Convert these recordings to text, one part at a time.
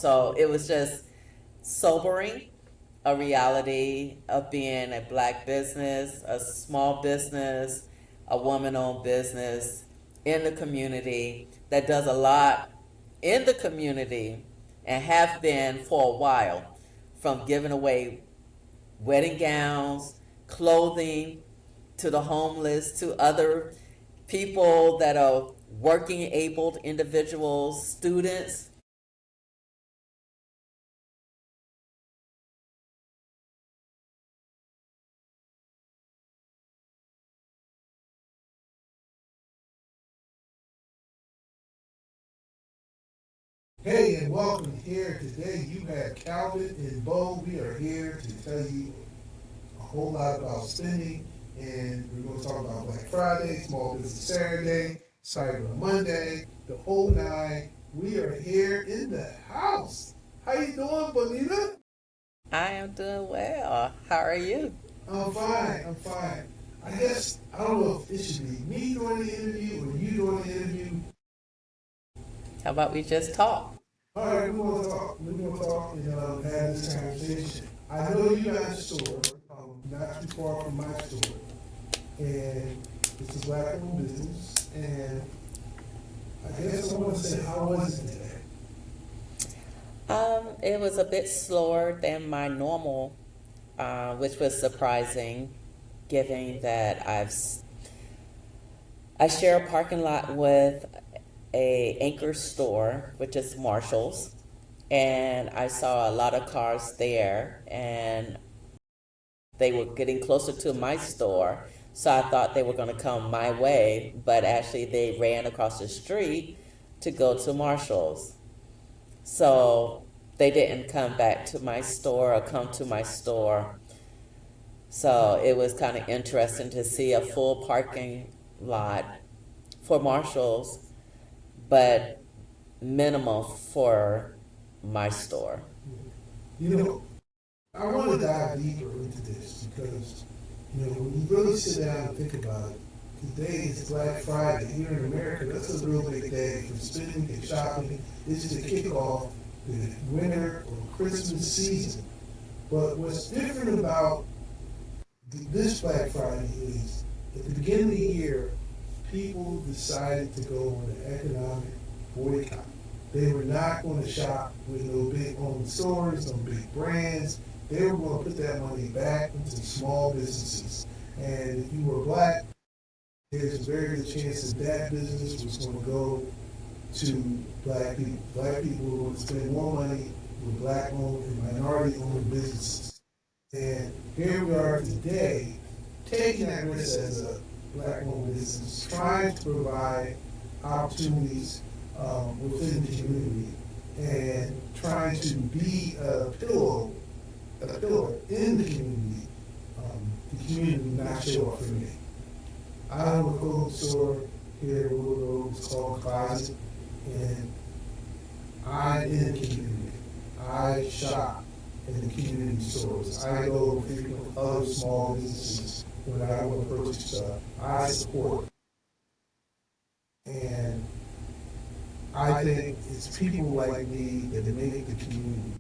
So it was just sobering, a reality of being a black business, a small business, a woman-owned business in the community that does a lot in the community and have been for a while, from giving away wedding gowns, clothing to the homeless, to other people that are working abled individuals, students. Hey, and welcome here. Today you have Calvin and Bo. We are here to tell you a whole lot about spending, and we're going to talk about Black Friday, Small Business Saturday, Cyber Monday, the whole nine. We are here in the house. How you doing, Bonita? I am doing well. How are you? I'm fine. I'm fine. I guess I don't know if it should be me doing the interview or you doing the interview. How about we just talk? All right, we're gonna talk. We're gonna talk and have this conversation. I know you got a store, not too far from my store, and it's a black-owned business. And I guess I want to say, how was it today? It was a bit slower than my normal, which was surprising, given that I share a parking lot with a anchor store, which is Marshalls, and I saw a lot of cars there, and they were getting closer to my store, so I thought they were going to come my way, but actually they ran across the street to go to Marshalls. So they didn't come back to my store or come to my store. So it was kind of interesting to see a full parking lot for Marshalls, but minimal for my store. You know, I want to dive deeper into this because, when you really sit down and think about it, today is Black Friday here in America. That's a real big day for spending and shopping. It's to kick off the winter or Christmas season. But what's different about this Black Friday is at the beginning of the year, people decided to go on an economic boycott. They were not going to shop with no big owned stores, no big brands. They were going to put that money back into small businesses. And if you were black, there's a very good chance that that business was going to go to black people. Black people were going to spend more money with black owned and minority owned businesses. And here we are today, taking that risk as a black owned business, trying to provide opportunities within the community and trying to be a pillar in the community. The community not show up for me. I own a clothing store here in Wood Road. It's called Closet, and I'm in the community. I shop in the community stores. I go frequent other small businesses when I want to purchase stuff. I support, and I think it's people like me that make the community.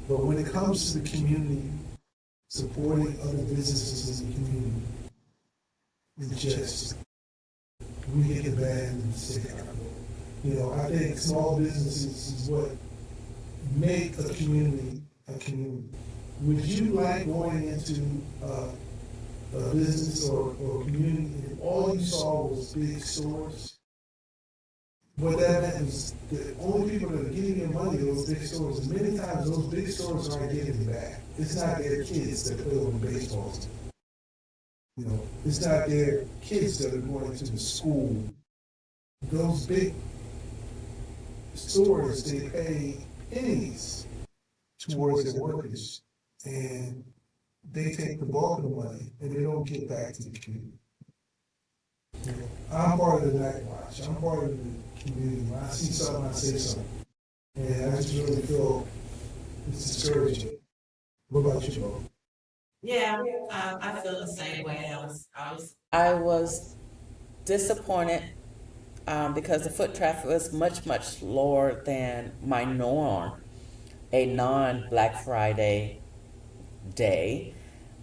But when it comes to the community, supporting other businesses in the community, it's just, we get the bad and the stick out of it. I think small businesses is what make a community a community. Would you like going into a business or a community and all you saw was big stores? What that meant is the only people that are getting their money are those big stores. And many times those big stores aren't getting it back. It's not their kids that play on the baseball team. It's not their kids that are going to the school. Those big stores, they pay pennies towards their workers, and they take the bulk of the money, and they don't get back to the community. I'm part of the Night Watch. I'm part of the community. When I see something, I say something. And I just really feel it's discouraging. What about you, Bo? Yeah, I feel the same way. I was disappointed because the foot traffic was much, much lower than my norm. a non-Black Friday day.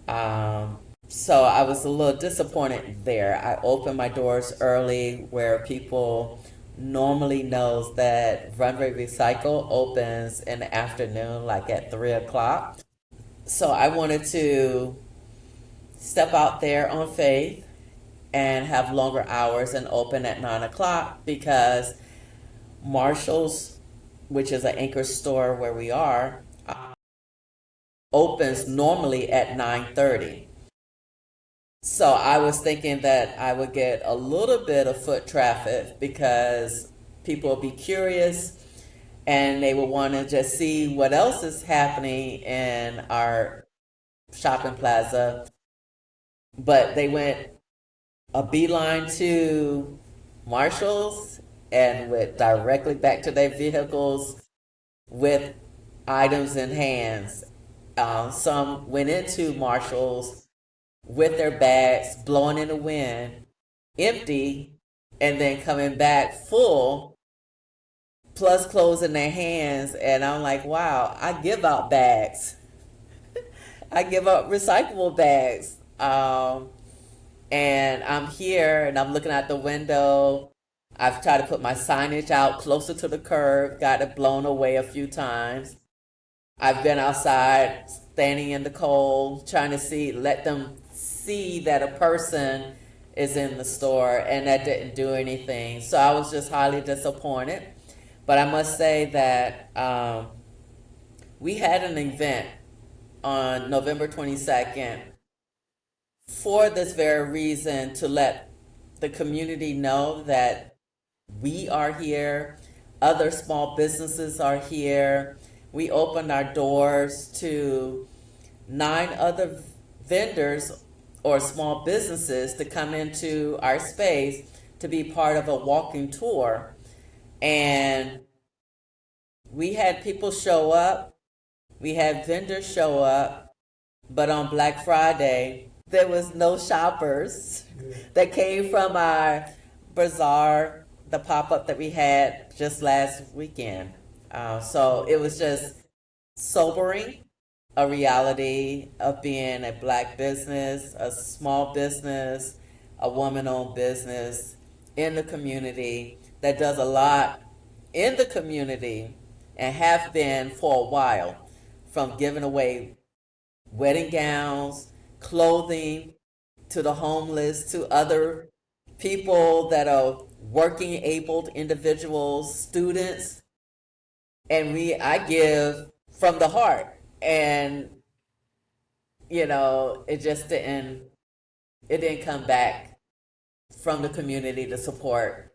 Um, so I was a little disappointed there. I opened my doors early where people normally knows that Runway Recycle opens in the afternoon, like at 3 o'clock. So I wanted to step out there on faith and have longer hours and open at 9 o'clock because Marshall's, which is an anchor store where we are, opens normally at 9:30. So I was thinking that I would get a little bit of foot traffic because people will be curious and they will want to just see what else is happening in our shopping plaza. But they went a beeline to Marshall's and went directly back to their vehicles with items in hands. Some went into Marshall's with their bags blowing in the wind, empty, and then coming back full, plus clothes in their hands. And I'm like, wow, I give out bags. I give out recyclable bags. And I'm here and I'm looking out the window. I've tried to put my signage out closer to the curb, got it blown away a few times. I've been outside standing in the cold, trying to let them see that a person is in the store, and that didn't do anything. So I was just highly disappointed. But I must say that we had an event on November 22nd for this very reason, to let the community know that we are here, other small businesses are here. We opened our doors to 9 other vendors or small businesses to come into our space to be part of a walking tour. And we had people show up, we had vendors show up, but on Black Friday, there was no shoppers that came from our bazaar, the pop-up that we had just last weekend. So it was just sobering, a reality of being a Black business, a small business, a woman-owned business in the community that does a lot in the community and have been for a while, from giving away wedding gowns, clothing to the homeless, to other people that are working abled individuals, students. And I give from the heart. And it didn't come back from the community to support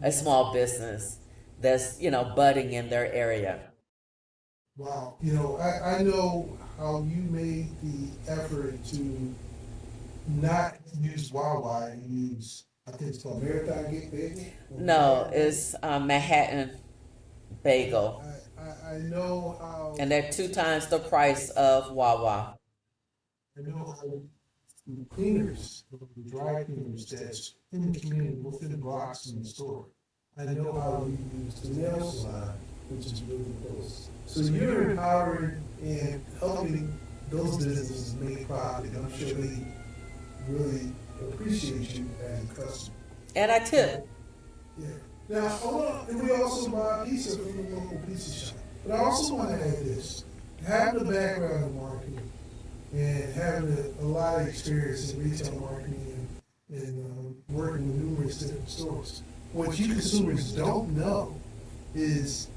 a small business that's budding in their area. Wow. I know how you made the effort to not use Wawa and use, I think it's called Marathon Gate Bagel. No, it's Manhattan Bagel, I know how. and they're 2 times the price of Wawa. I know how the cleaners, the dry cleaners that's in the community within the blocks in the store. I know how we use the nail salon, which is really close. So you're empowering and helping those businesses make profit. I'm sure they really appreciate you as a customer. And I tip. Yeah. Now, and we also buy pizza from the local pizza shop. But I also want to add this. Having a background in marketing and having a lot of experience in retail marketing and working with numerous different stores, what you consumers don't know is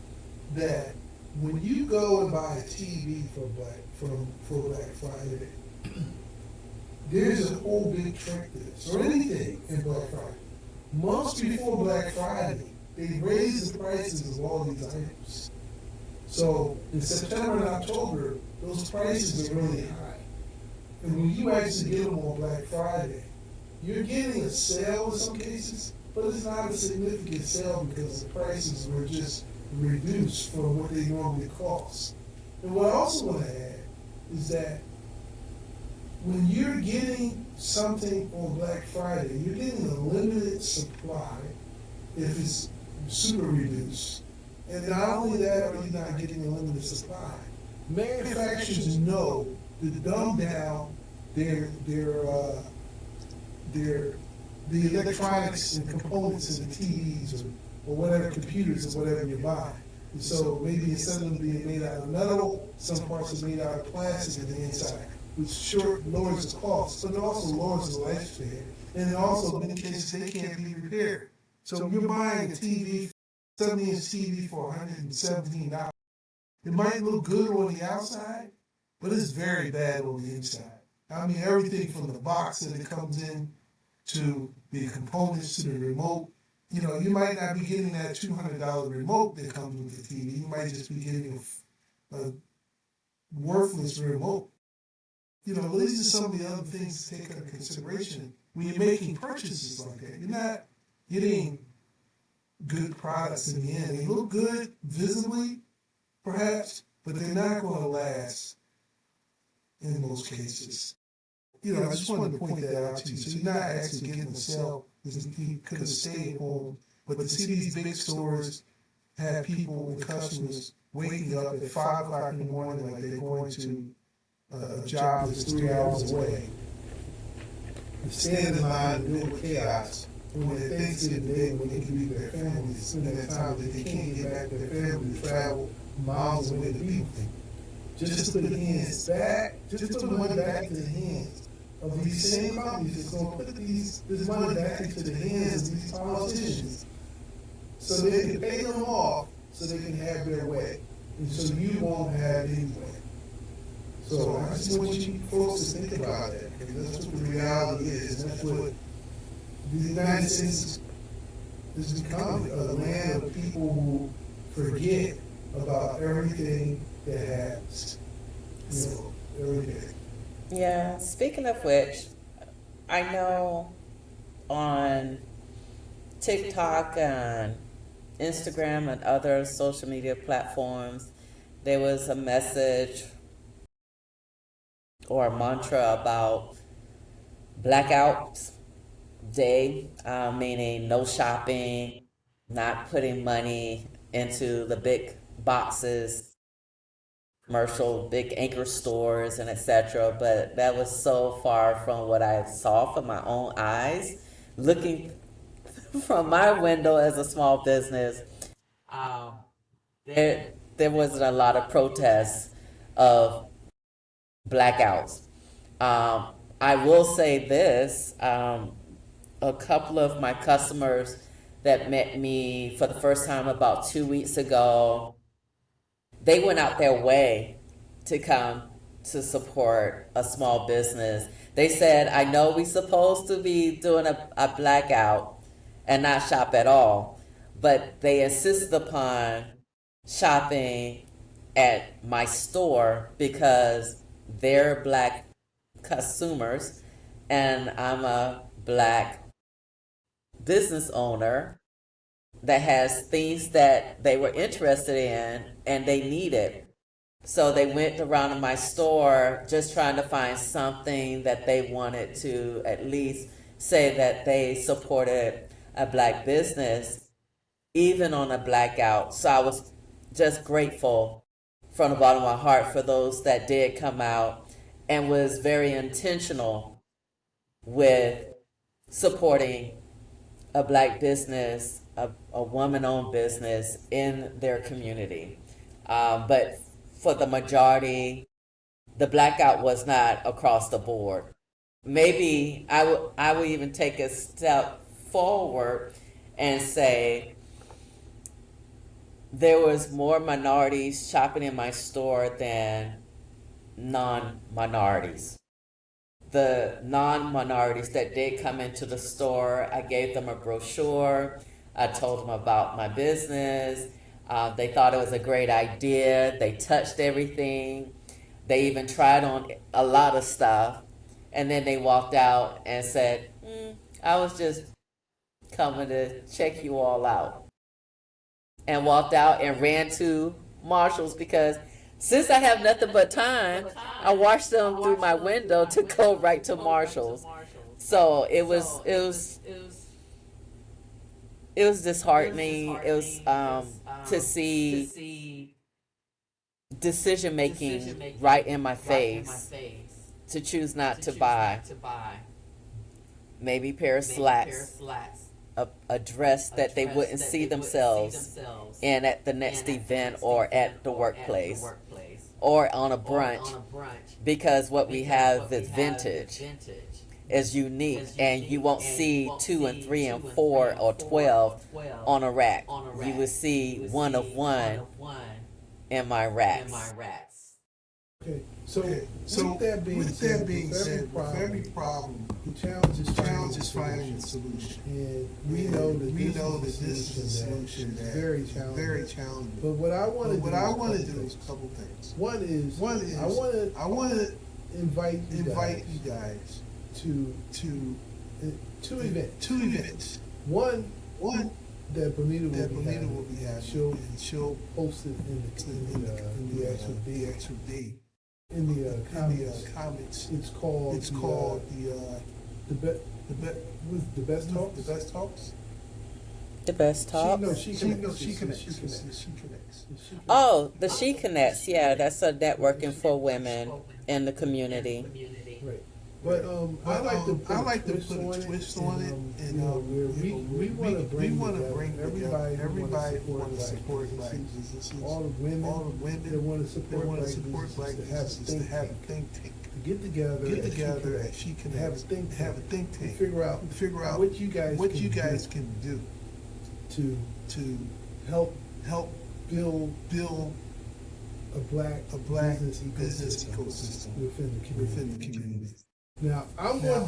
that when you go and buy a TV for Black Friday, there's a whole big trick to this, or anything in Black Friday. Months before Black Friday, they raise the prices of all these items. So in September and October, those prices are really high. And when you actually get them on Black Friday, you're getting a sale in some cases, but it's not a significant sale because the prices were just reduced from what they normally cost. And what I also want to add is that when you're getting something on Black Friday, you're getting a limited supply if it's super reduced. And not only that, are you not getting a limited supply? Manufacturers know to dumb down their the electronics and components in the TVs or whatever computers or whatever you buy. And so maybe instead of them being made out of metal, some parts are made out of plastic in the inside, which sure lowers the cost, but it also lowers the lifespan. And it also, in many cases, they can't be repaired. So if you're buying a TV, 70-inch TV for $117, it might look good on the outside, but it's very bad on the inside. I mean, everything from the box that it comes in to the components to the remote. You know, you might not be getting that $200 remote that comes with the TV. You might just be getting a worthless remote. You know, these are some of the other things to take into consideration when you're making purchases like that. You're not getting good products in the end. They look good visibly, perhaps, but they're not going to last in most cases. You know, I just wanted to point that out to you. So you're not actually getting a sale because you could have stayed home. But to see these big stores have people and customers waking up at 5 o'clock in the morning like they're going to a job that's 3 hours away, and stand in line and deal with chaos when they're Thanksgiving Day when they can be with their families, spend that time that they can't get back to their family, travel miles away to be with them. Just to put hands back, just put money back into the hands of these same companies that's going to put this money back into the hands of these politicians so they can pay them off so they can have their way. And so you won't have any way. So I just want you folks to think about that, because that's what the reality is. And that's what the United States has become, a land of people who forget about everything that happens, you know, every day. Yeah, speaking of which, I know on TikTok and Instagram and other social media platforms, there was a message or a mantra about Blackout Day, meaning no shopping, not putting money into the big boxes, commercial, big anchor stores, and etc. But that was so far from what I saw from my own eyes, looking from my window as a small business. There wasn't a lot of protests of blackouts. I will say this: a couple of my customers that met me for the first time about 2 weeks ago, they went out their way to come to support a small business. They said, I know we're supposed to be doing a blackout and not shop at all, but they insisted upon shopping at my store because they're black consumers and I'm a black business owner that has things that they were interested in and they needed. So they went around to my store just trying to find something that they wanted to at least say that they supported a black business, even on a blackout. So I was just grateful from the bottom of my heart for those that did come out and was very intentional with supporting a black business, a woman-owned business in their community. But for the majority, the blackout was not across the board. Maybe I would even take a step forward and say there was more minorities shopping in my store than non-minorities. The non-minorities that did come into the store, I gave them a brochure. I told them about my business. They thought it was a great idea. They touched everything. They even tried on a lot of stuff. And then they walked out and said, I was just coming to check you all out. And walked out and ran to Marshall's because since I have nothing but time, I watched them through my window to go right to Marshall's. So it was disheartening. It was to see decision making right in my face, to choose not to buy maybe a pair of slacks, a dress that they wouldn't see themselves in at the next event or at the workplace or on a brunch, because what we have is vintage, is unique, and you won't see 2 and 3 and 4 or 12 on a rack. You will see one of one in my racks. Okay, so with that being said, with every problem, the challenge is finding a solution. And we know that this is a solution that's very challenging. But what I want to do is a couple things. One is I want to invite you guys to two events. One that Bonita will be having. She'll post it in the actual day. In the comments. It's called the best talks. The best talks. The best talks. She connects. Oh, the She Connects. Yeah, that's a networking for women in the community. Right. But I like to put a twist on it, and we want to bring everybody who want to support black businesses, all the women that want to support black businesses, to have a think tank, to get together at She Can have a think tank, to figure out what you guys can do to help build a black business ecosystem within the community. Now, I'm going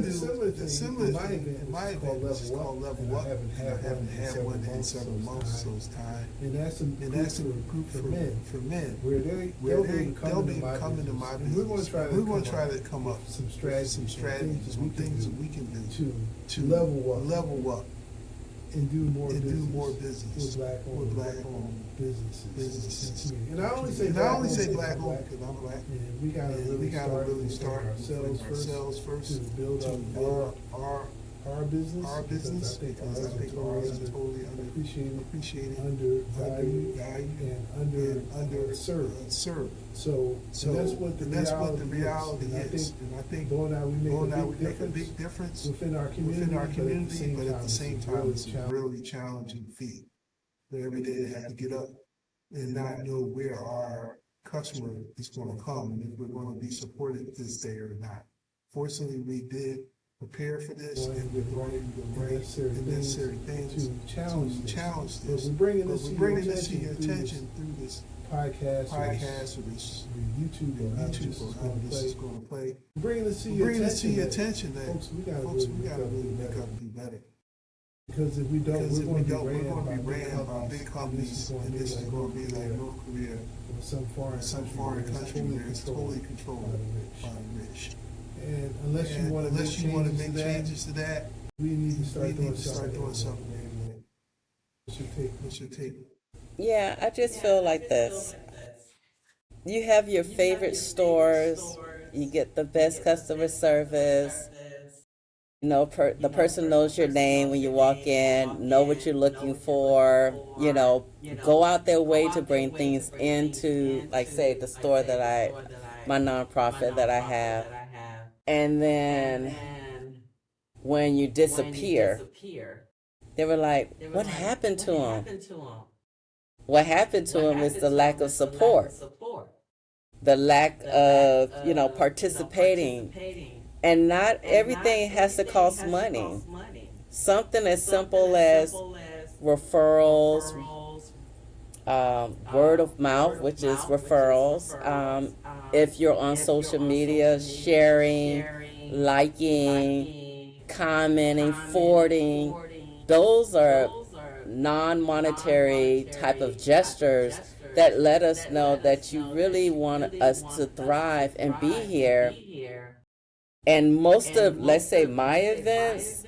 to do the similar thing in my event, which is called Level Up. I haven't had one in several months, so it's time. And that's a group for men, where they'll be coming to my business. We're going to try to come up with some strategies, some things that we can do to level up and do more business with black-owned businesses. And I only say black-owned because I'm black. And we gotta really start ourselves first to build up our business. Because I think ours is totally underappreciated, undervalued, and underserved. So that's what the reality is. And I think going out, we make a big difference within our community, but at the same time, it's a really challenging feat. Every day they have to get up and not know where our customer is going to come and if we're going to be supported this day or not. Fortunately, we did prepare for this, and we're running the necessary things to challenge this. But we're bringing this to your attention through this podcast or this YouTube or how this is going to play. Bringing this to your attention that folks, we got to really make up and do better. Because if we don't, we're going to be ran by big companies, and this is going to be like North Korea or some foreign country where it's totally controlled by the rich. And unless you want to make changes to that, we need to start doing something. What's your take? Yeah, I just feel like this. You have your favorite stores. You get the best customer service. You know, the person knows your name when you walk in, know what you're looking for, go out their way to bring things into, like, say, the store my nonprofit that I have. And then when you disappear, they were like, what happened to him? What happened to him is the lack of support, the lack of, participating. And not everything has to cost money. Something as simple as referrals, word of mouth, which is referrals. If you're on social media, sharing, liking, commenting, forwarding, those are non-monetary type of gestures that let us know that you really want us to thrive and be here. And most of, let's say, my events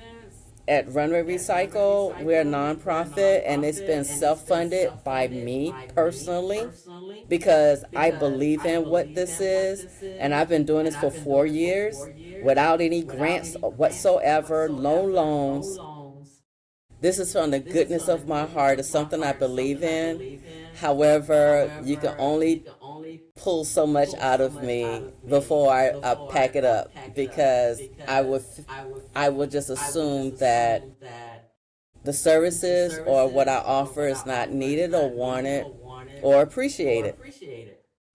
at Runway Recycle, we're a nonprofit, and it's been self-funded by me personally because I believe in what this is, and I've been doing this for 4 years without any grants whatsoever, no loans. This is from the goodness of my heart. It's something I believe in. However, you can only pull so much out of me before I pack it up, because I would just assume that the services or what I offer is not needed or wanted or appreciated.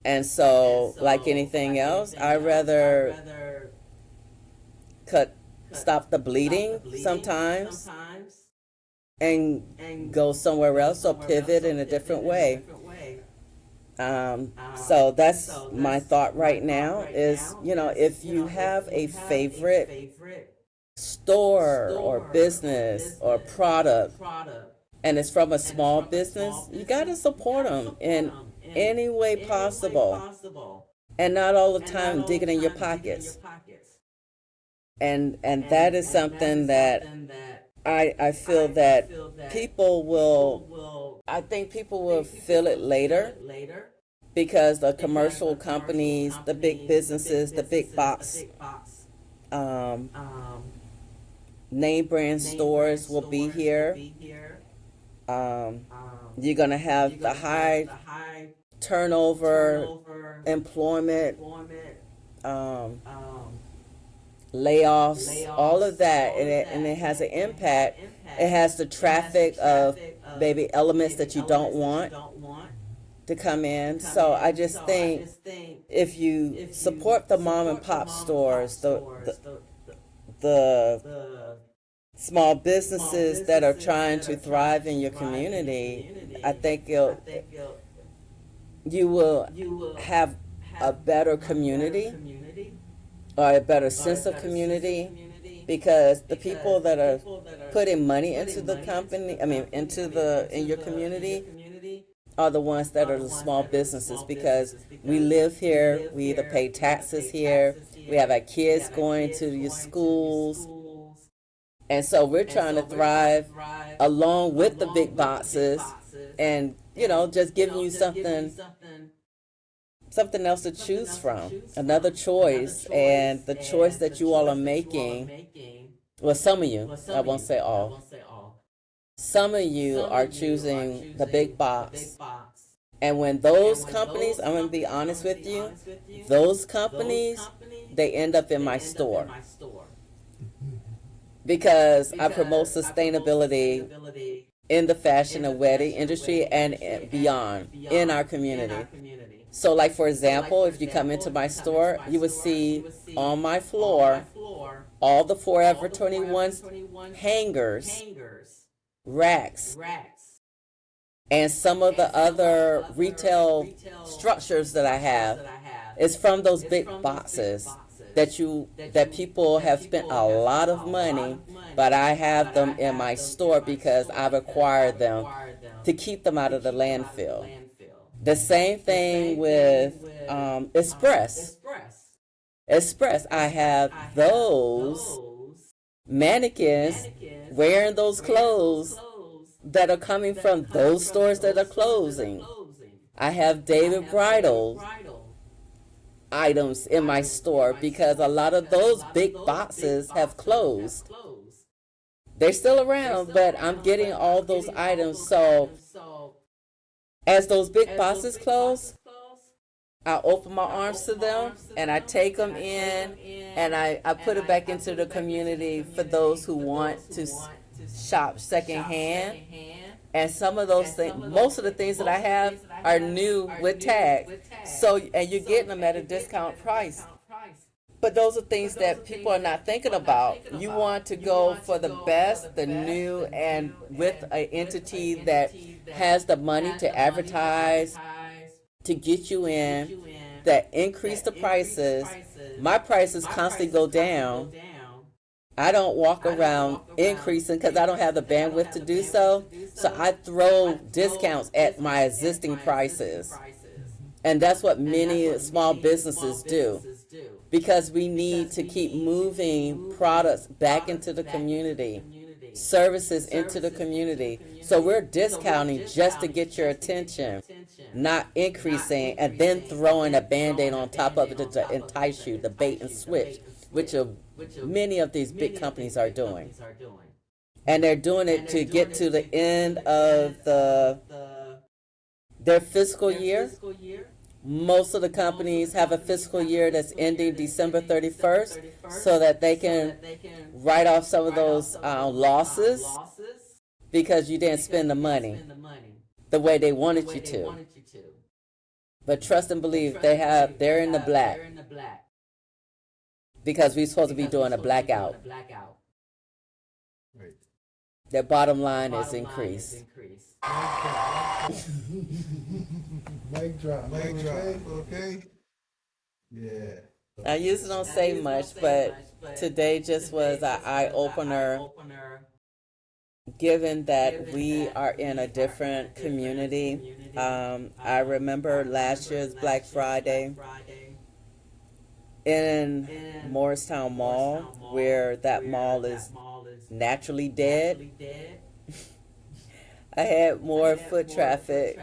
And so, like anything else, I'd rather stop the bleeding sometimes and go somewhere else or pivot in a different way. So that's my thought right now is, if you have a favorite store or business or product and it's from a small business, you got to support them in any way possible, and not all the time digging in your pockets. And that is something that I feel that people will, I think people will feel it later, because the commercial companies, the big businesses, the big box name brand stores will be here. You're going to have the high turnover, employment, layoffs, all of that, and it has an impact. It has the traffic of maybe elements that you don't want to come in. So I just think if you support the mom and pop stores, the small businesses that are trying to thrive in your community, I think you will have a better community or a better sense of community, because the people that are putting money into the company, in your community, are the ones that are the small businesses, because we live here, we either pay taxes here, we have our kids going to your schools, and so we're trying to thrive along with the big boxes, and just giving you something else to choose from, another choice. And the choice that you all are making, well, some of you, I won't say all, some of you are choosing the big box. And when those companies, I'm going to be honest with you, those companies, they end up in my store, because I promote sustainability in the fashion and wedding industry and beyond in our community. So, like, for example, if you come into my store, you will see on my floor all the Forever 21 hangers, racks, and some of the other retail structures that I have is from those big boxes that people have spent a lot of money, but I have them in my store because I've acquired them to keep them out of the landfill. The same thing with Express. I have those mannequins wearing those clothes that are coming from those stores that are closing. I have David Bridal items in my store because a lot of those big boxes have closed. They're still around, but I'm getting all those items. So as those big boxes close, I open my arms to them and I take them in and I put it back into the community for those who want to shop secondhand. And some of those things, most of the things that I have are new with tags. So, and you're getting them at a discount price. But those are things that people are not thinking about. You want to go for the best, the new, and with an entity that has the money to advertise, to get you in, that increase the prices. My prices constantly go down. I don't walk around increasing because I don't have the bandwidth to do so. So I throw discounts at my existing prices. And that's what many small businesses do, because we need to keep moving products back into the community, services into the community. So we're discounting just to get your attention, not increasing and then throwing a Band-Aid on top of it to entice you, the bait and switch, which many of these big companies are doing. and they're doing it to get to the end of their fiscal year. Most of the companies have a fiscal year that's ending December 31st so that they can write off some of those losses because you didn't spend the money the way they wanted you to. But trust and believe they're in the black because we're supposed to be doing a blackout. Right. Their bottom line is increased. Mic drop. Mic drop. Okay. Yeah. I usually don't say much, but today just was an eye opener. Given that we are in a different community, I remember last year's Black Friday in Morristown Mall, where that mall is naturally dead. I had more foot traffic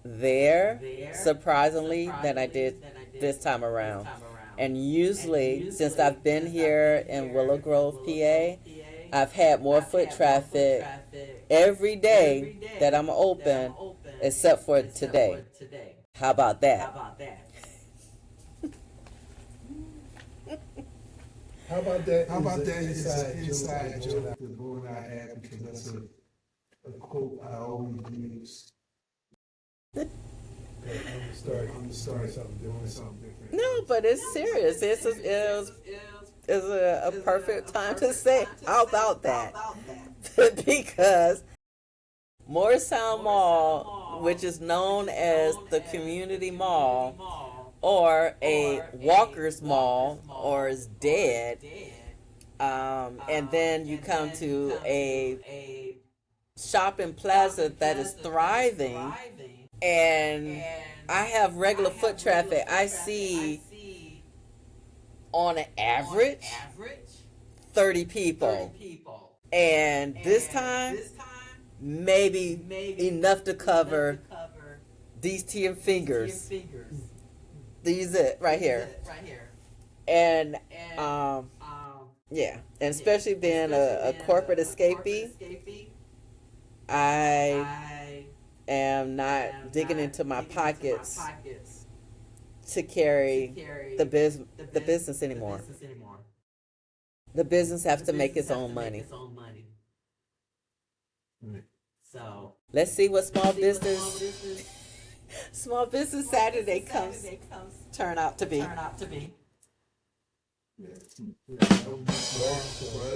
there, surprisingly, than I did this time around. And usually, since I've been here in Willow Grove, PA, I've had more foot traffic every day that I'm open, except for today. How about that? How about that inside joke that Bo and I had, because that's a quote I always use. I'm gonna start doing something different. No, but it's serious. It's a perfect time to say, how about that? Because Morristown Mall, which is known as the community mall or a Walker's Mall, or is dead, and then you come to a shopping plaza that is thriving, and I have regular foot traffic. I see on an average 30 people, and this time maybe enough to cover these 10 fingers. These it right here. And yeah, and especially being a corporate escapee, I am not digging into my pockets to carry the business anymore. The business has to make its own money. So let's see what Small Business Saturday turn out to be.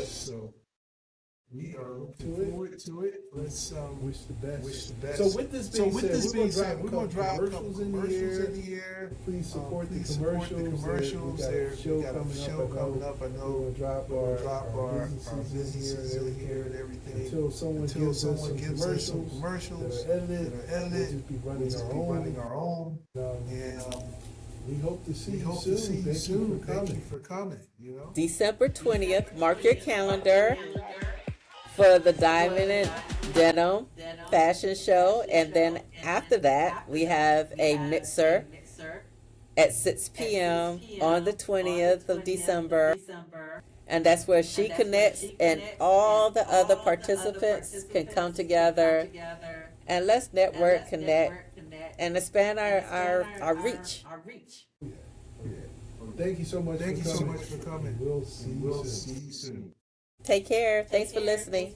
So we are looking forward to it. Let's wish the best. So with this being said, we're going to drop commercials in the air. Please support the commercials. There's a show coming up. I know we'll drop our businesses in here and everything. Until someone gives us some commercials that are edited, we'll just be running our own. And we hope to see you soon. Thank you for coming. December 20th, mark your calendar for the Diamond and Denim fashion show. And then after that, we have a mixer at 6 p.m. on the 20th of December. And that's where She Connects and all the other participants can come together. And let's network, connect, and expand our reach. Thank you so much for coming. We'll see you soon. Take care. Thanks for listening.